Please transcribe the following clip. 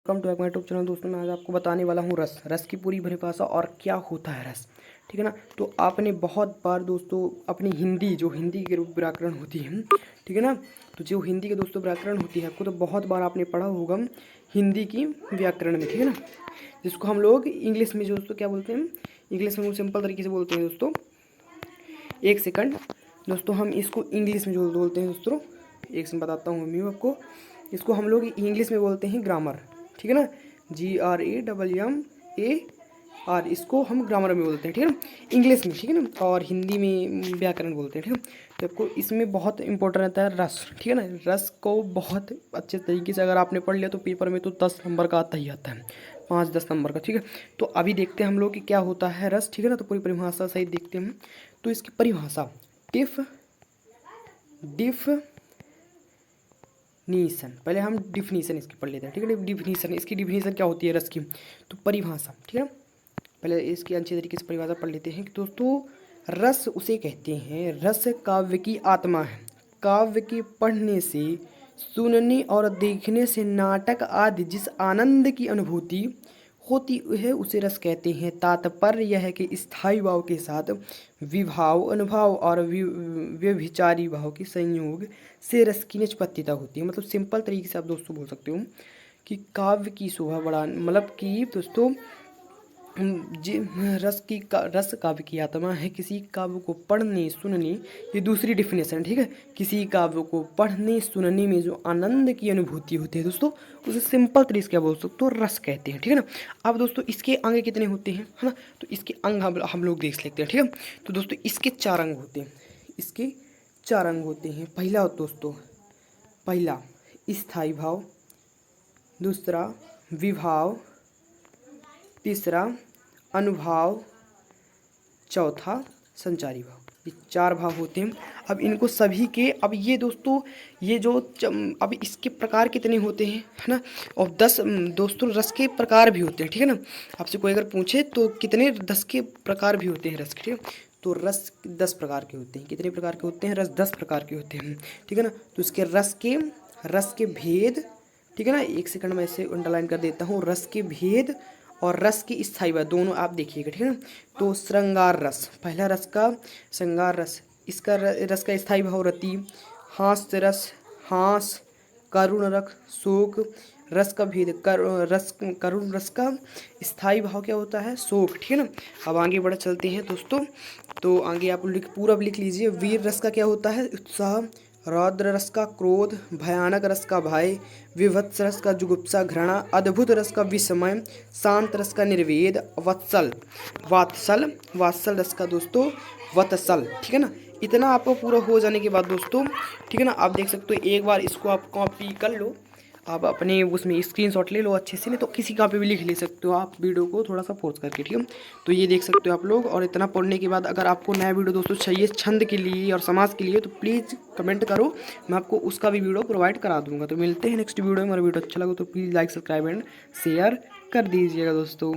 Welcome to my YouTube channel. दोस्तों मैं आज आपको बताने वाला हूँ रस की पूरी परिभाषा और क्या होता है रस। ठीक है ना। तो आपने बहुत बार दोस्तों अपनी हिंदी के व्याकरण होती है, ठीक है ना। तो जो हिंदी के दोस्तों व्याकरण होती है आपको तो बहुत बार आपने पढ़ा होगा हिंदी की व्याकरण में, ठीक है ना। जिसको हम लोग इंग्लिश में दोस्तों क्या बोलते हैं, इंग्लिश में वो सिंपल तरीके से बोलते हैं दोस्तों। एक सेकंड दोस्तों, हम इसको इंग्लिश में जो बोलते हैं दोस्तों, एक सेकंड बताता हूँ मैं आपको। इसको हम लोग इंग्लिश में बोलते हैं ग्रामर, ठीक है ना। GRAMMAR, इसको हम ग्रामर में बोलते हैं, ठीक है ना, इंग्लिश में, ठीक है ना। और हिंदी में व्याकरण बोलते हैं, ठीक है। तो आपको इसमें बहुत इंपॉर्टेंट रहता है रस, ठीक है ना। रस को बहुत अच्छे तरीके से अगर आपने पढ़ लिया तो पेपर में तो 10 नंबर का आता ही आता है, 5-10 नंबर का, ठीक है। तो अभी देखते हैं हम लोग कि क्या होता है रस, ठीक है ना। तो पूरी परिभाषा सहित देखते हैं। तो इसकी परिभाषा डिफिनीशन, पहले हम डिफिनीशन इसकी पढ़ लेते हैं, ठीक है। डिफिनीशन, इसकी डिफिनीशन क्या होती है रस की, तो परिभाषा, ठीक है। पहले इसकी अच्छे तरीके से परिभाषा पढ़ लेते हैं कि दोस्तों रस उसे कहते हैं, रस काव्य की आत्मा है। काव्य के पढ़ने से, सुनने और देखने से नाटक आदि जिस आनंद की अनुभूति होती है उसे रस कहते हैं। तात्पर्य यह है कि स्थायी भाव के साथ विभाव, अनुभाव और व्यभिचारी भाव के संयोग से रस की निष्पत्तिता होती है। मतलब सिंपल तरीके से आप दोस्तों बोल सकते हो कि काव्य की शोभा बढ़ा, मतलब कि दोस्तों रस काव्य की आत्मा है। किसी काव्य को पढ़ने सुनने, ये दूसरी डिफिनेशन, ठीक है। किसी काव्य को पढ़ने सुनने में जो आनंद की अनुभूति होती है दोस्तों, उसे सिंपल तरीके से क्या बोल सकते हो, रस कहते हैं, ठीक है ना। अब दोस्तों इसके अंग कितने होते हैं, है ना। तो इसके अंग हम लोग देख लेते हैं, ठीक है। तो दोस्तों इसके 4 अंग होते हैं, इसके 4 अंग होते हैं। पहला दोस्तों, पहला स्थायी भाव, दूसरा विभाव, तीसरा अनुभाव, चौथा संचारी भाव। ये 4 भाव होते हैं। अब इनको सभी के, अब ये दोस्तों ये जो अब इसके प्रकार कितने होते हैं, है ना। और 10 दोस्तों रस के प्रकार भी होते हैं, ठीक है ना। आपसे कोई अगर पूछे तो कितने 10 के प्रकार भी होते हैं रस के, ठीक है। तो रस 10 प्रकार के होते हैं। कितने प्रकार के होते हैं, रस 10 प्रकार के होते हैं, ठीक है ना। तो इसके रस के भेद, ठीक है ना। एक सेकंड में इसे अंडरलाइन कर देता हूँ। रस के भेद और रस की स्थायी भाव दोनों आप देखिएगा, ठीक है ना। तो श्रृंगार रस, पहला रस का श्रृंगार रस, इसका रस का स्थायी भाव रति, हास्य रस, हास, करुण रस, शोक। रस का भेद करुण रस का स्थायी भाव क्या होता है, शोक, ठीक है ना। अब आगे बढ़ चलते हैं दोस्तों। तो आगे आप पूरा लिख लीजिए। वीर रस का क्या होता है, उत्साह। रौद्र रस का क्रोध, भयानक रस का भय, विभत्स रस का जुगुप्सा घृणा, अद्भुत रस का विस्मय, शांत रस का निर्वेद, वात्सल रस का दोस्तों वत्सल, ठीक है ना। इतना आपको पूरा हो जाने के बाद दोस्तों, ठीक है ना, आप देख सकते हो। एक बार इसको आप कॉपी कर लो, आप अपने उसमें स्क्रीनशॉट ले लो अच्छे से, नहीं तो किसी का पे भी लिख ले सकते हो आप वीडियो को थोड़ा सा पॉज करके, ठीक है। तो ये देख सकते हो आप लोग। और इतना पढ़ने के बाद अगर आपको नया वीडियो दोस्तों चाहिए छंद के लिए और समाज के लिए तो प्लीज़ कमेंट करो, मैं आपको उसका भी वीडियो प्रोवाइड करा दूंगा। तो मिलते हैं नेक्स्ट वीडियो में। हमारा वीडियो अच्छा लगा तो please like, subscribe and share कर दीजिएगा दोस्तों।